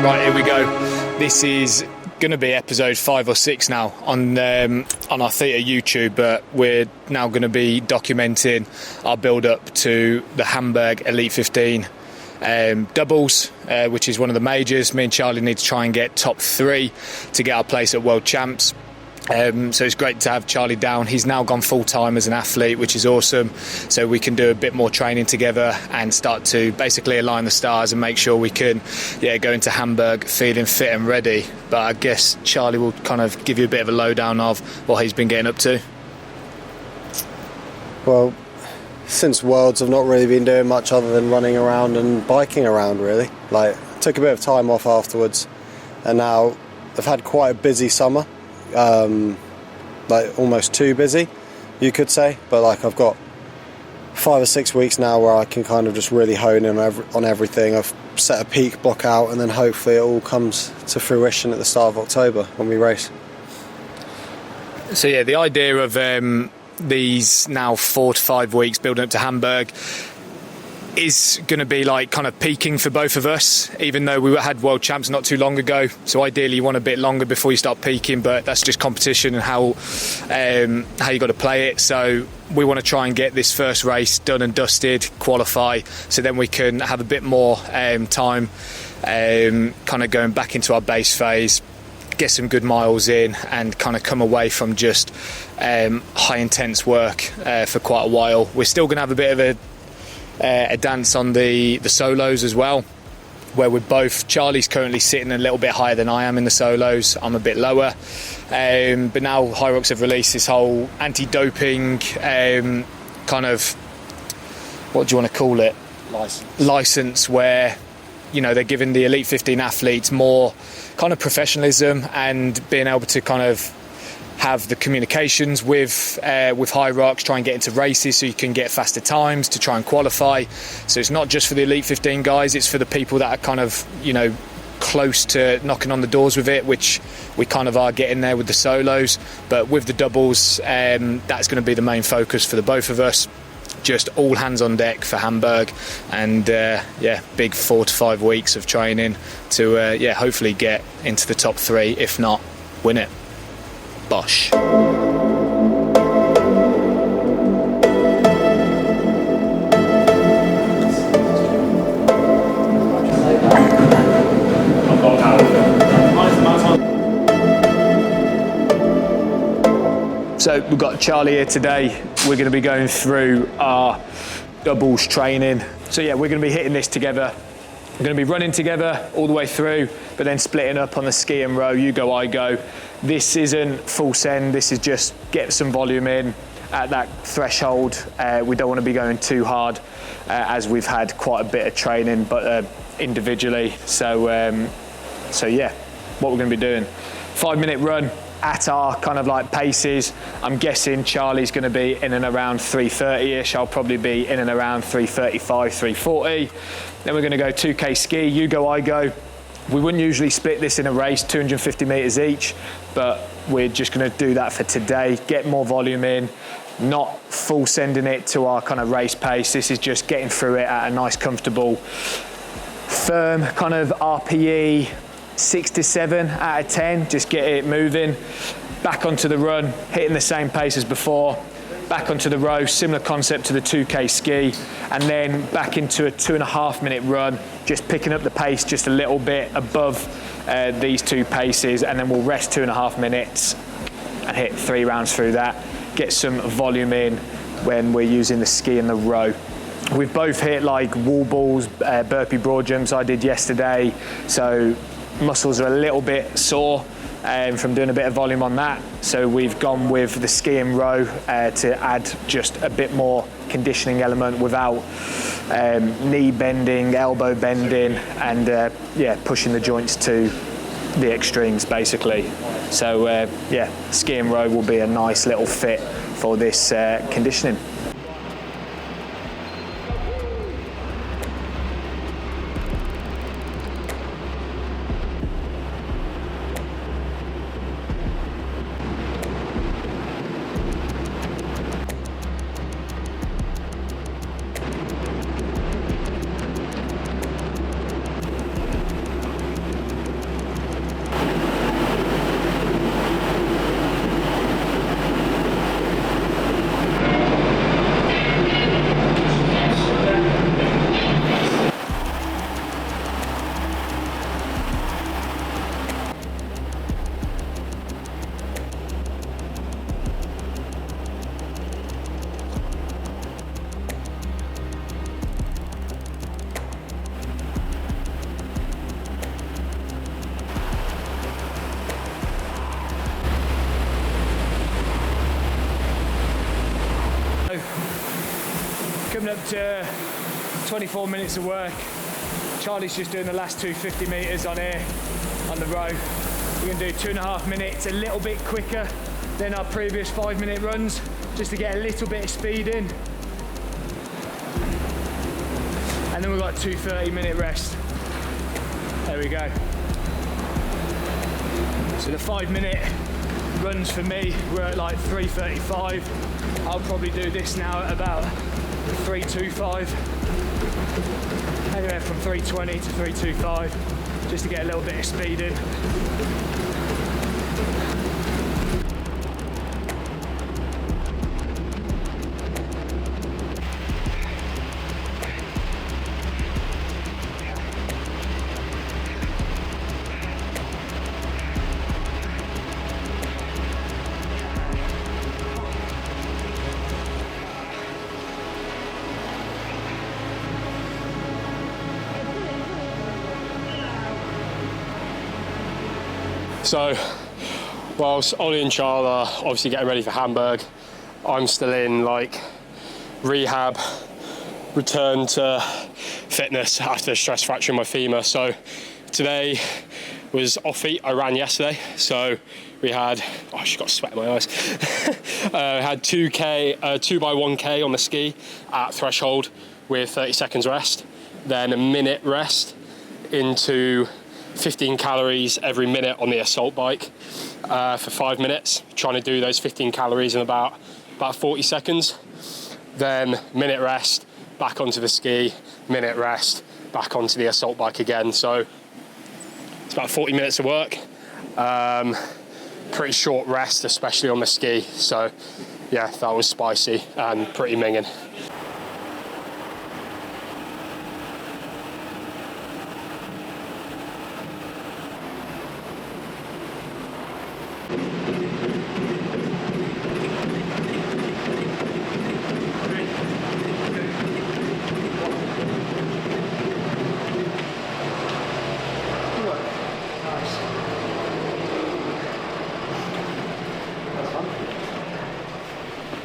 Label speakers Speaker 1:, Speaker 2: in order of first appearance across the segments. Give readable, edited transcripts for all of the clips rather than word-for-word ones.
Speaker 1: Right, here we go. This is going to be episode 5 or 6 now on our THETA YouTube, but we're now going to be documenting our build-up to the Hamburg Elite 15 doubles, which is one of the majors. Me and Charlie need to try and get top 3 to get our place at World Champs. So it's great to have Charlie down. He's now gone full-time as an athlete, which is awesome. So we can do a bit more training together and start to basically align the stars and make sure we can go into Hamburg feeling fit and ready. But I guess Charlie will kind of give you a bit of a lowdown of what he's been getting up to.
Speaker 2: Well, since Worlds, I've not really been doing much other than running around and biking around, really. Took a bit of time off afterwards, and now I've had quite a busy summer. Almost too busy, you could say, but I've got 5 or 6 weeks now where I can kind of just really hone in on everything. I've set a peak block out, and then hopefully it all comes to fruition at the start of October when we race.
Speaker 1: So the idea of these now 4 to 5 weeks building up to Hamburg is going to be kind of peaking for both of us, even though we had World Champs not too long ago. So ideally you want a bit longer before you start peaking, but that's just competition and how you got to play it. So we want to try and get this first race done and dusted, qualify, so then we can have a bit more time kind of going back into our base phase, get some good miles in, and kind of come away from just high intense work for quite a while. We're still going to have a bit of a dance on the solos as well, where we're both, Charlie's currently sitting a little bit higher than I am in the solos, I'm a bit lower, but now Hyrox have released this whole anti-doping kind of, what do you want to call it, license, where they're giving the Elite 15 athletes more kind of professionalism and being able to kind of have the communications with Hyrox, try and get into races so you can get faster times to try and qualify. So it's not just for the Elite 15 guys, it's for the people that are kind of, close to knocking on the doors with it, which we kind of are getting there with the solos. But with the doubles, that's going to be the main focus for the both of us. Just all hands on deck for Hamburg, and big 4 to 5 weeks of training to hopefully get into the top 3, if not win it. Bosh. So we've got Charlie here today. We're going to be going through our doubles training. So we're going to be hitting this together. We're going to be running together all the way through, but then splitting up on the ski and row. You go, I go. This isn't full send. This is just get some volume in at that threshold. We don't want to be going too hard as we've had quite a bit of training, but individually. So what we're going to be doing. 5-minute run at our kind of paces. I'm guessing Charlie's going to be in and around 3:30ish. I'll probably be in and around 3:35, 3:40. Then we're going to go 2k ski. You go, I go. We wouldn't usually split this in a race, 250 metres each, but we're just going to do that for today, get more volume in, not full sending it to our kind of race pace. This is just getting through it at a nice, comfortable, firm kind of RPE, 6 to 7 out of 10, just get it moving. Back onto the run, hitting the same pace as before. Back onto the row, similar concept to the 2k ski, and then back into a 2.5 minute run, just picking up the pace just a little bit above these 2 paces, and then we'll rest 2.5 minutes and hit 3 rounds through that. Get some volume in when we're using the ski and the row. We've both hit wall balls, burpee broad jumps I did yesterday, so muscles are a little bit sore from doing a bit of volume on that. So we've gone with the ski and row to add just a bit more conditioning element without knee bending, elbow bending, and pushing the joints to the extremes basically. So ski and row will be a nice little fit for this conditioning. building up to 24 minutes of work. Charlie's just doing the last 250 metres on here, on the row. We're going to do 2.5 minutes, a little bit quicker than our previous 5-minute runs, just to get a little bit of speed in. And then we've got 2 30-minute rests. There we go. So the 5-minute runs for me were at like 3:35. I'll probably do this now at about 3:25. Anywhere from 3:20 to 3:25, just to get a little bit of speed in.
Speaker 3: So, whilst Ollie and Charlie are obviously getting ready for Hamburg, I'm still in like rehab, return to fitness after a stress fracture in my femur. So today was off feet. I ran yesterday, so we had, oh, she's got sweat in my eyes. Had 2K, 2x1K on the ski at threshold with 30 seconds rest, then a minute rest into 15 calories every minute on the assault bike for 5 minutes, trying to do those 15 calories in about 40 seconds. Then minute rest, back onto the ski, minute rest, back onto the assault bike again. So it's about 40 minutes of work. Pretty short rest, especially on the ski. So yeah, that was spicy and pretty minging.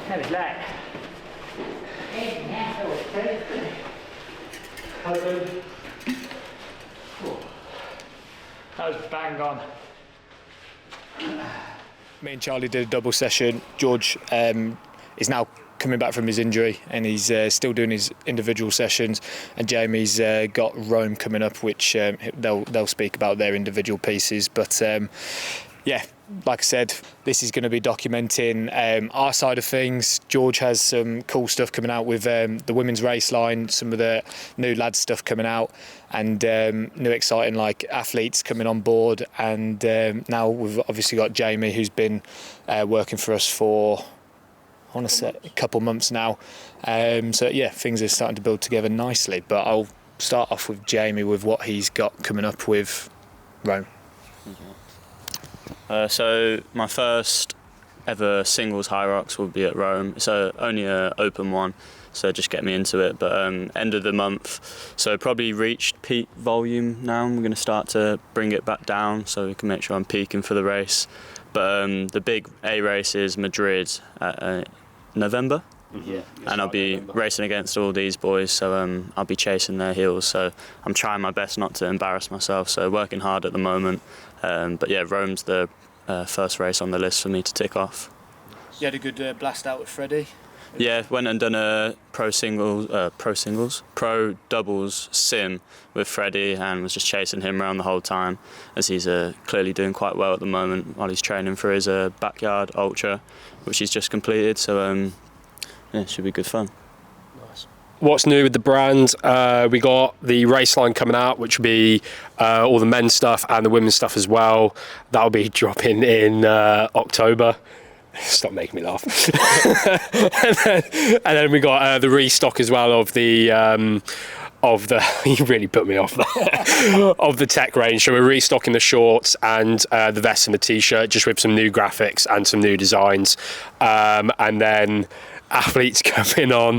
Speaker 1: Heavy leg. That was bang on. Me and Charlie did a double session. George is now coming back from his injury and he's still doing his individual sessions, and Jamie's got Rome coming up, which they'll speak about their individual pieces. But yeah, like I said, this is going to be documenting our side of things. George has some cool stuff coming out with the women's race line, some of the new lads stuff coming out, and new exciting like athletes coming on board. And now we've obviously got Jamie, who's been working for us for, I want to say, a couple months now. So yeah, things are starting to build together nicely. But I'll start off with Jamie with what he's got coming up with Rome.
Speaker 4: So my first ever singles Hyrox will be at Rome. It's only an open one, so just get me into it. But end of the month, so probably reached peak volume now. I'm going to start to bring it back down so we can make sure I'm peaking for the race. But the big A race is Madrid at November.
Speaker 3: Yeah.
Speaker 4: And I'll be racing against all these boys, so I'll be chasing their heels. So I'm trying my best not to embarrass myself, so working hard at the moment. But yeah, Rome's the first race on the list for me to tick off.
Speaker 1: You had a good blast out with Freddie?
Speaker 4: Yeah, went and done a pro doubles sim with Freddie and was just chasing him around the whole time, as he's clearly doing quite well at the moment while he's training for his backyard ultra, which he's just completed. So yeah, it should be good fun.
Speaker 3: Nice. What's new with the brand? We got the race line coming out, which will be all the men's stuff and the women's stuff as well. That'll be dropping in October. Stop making me laugh. and then we got the restock as well of the you really put me off there, of the tech range. So we're restocking the shorts and the vest and the t-shirt, just with some new graphics and some new designs. And then athletes coming on.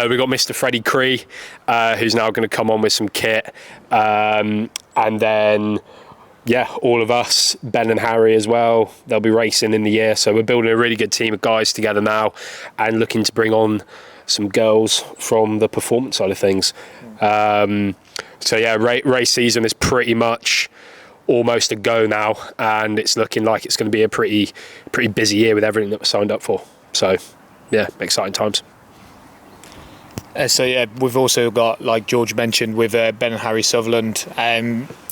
Speaker 3: We got Mr. Freddie Cree, who's now going to come on with some kit. And then, yeah, all of us, Ben and Harry as well, they'll be racing in the year. So we're building a really good team of guys together now and looking to bring on
Speaker 5: some girls from the performance side of things. So yeah, race season is pretty much almost a go now, and it's looking like it's going to be a pretty busy year with everything that we're signed up for. So yeah, exciting times.
Speaker 1: So yeah, we've also got, like George mentioned, with Ben and Harry Sutherland,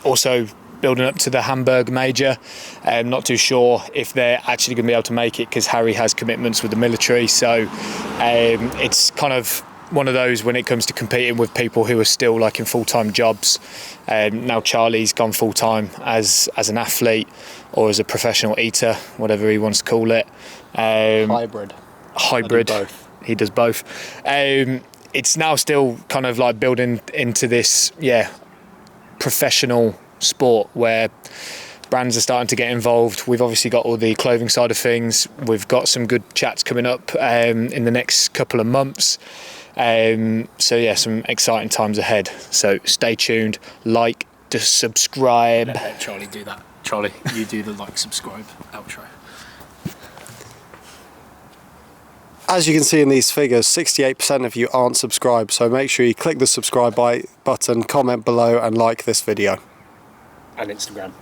Speaker 1: also building up to the Hamburg major. Not too sure if they're actually going to be able to make it because Harry has commitments with the military. So it's kind of one of those when it comes to competing with people who are still like in full-time jobs. Now Charlie's gone full-time as an athlete or as a professional eater, whatever he wants to call it.
Speaker 2: Hybrid.
Speaker 1: He does both. It's now still kind of like building into this professional sport where brands are starting to get involved. We've obviously got all the clothing side of things. We've got some good chats coming up in the next couple of months. So yeah, some exciting times ahead. So stay tuned, like, subscribe.
Speaker 6: Let Charlie do that. Charlie, you do the like, subscribe outro.
Speaker 2: As you can see in these figures, 68% of you aren't subscribed, so make sure you click the subscribe button, comment below and like this video.
Speaker 5: And Instagram.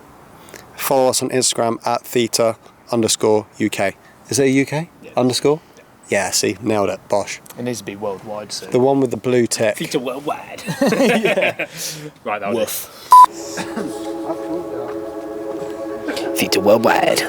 Speaker 2: Follow us on Instagram at @theta_UK. Is it a UK?
Speaker 6: Yeah.
Speaker 2: Underscore? Yeah, see, nailed it, bosh.
Speaker 1: It needs to be worldwide. So
Speaker 2: The one with the blue tick.
Speaker 6: THETA worldwide.
Speaker 5: Right, that was it.
Speaker 6: THETA worldwide.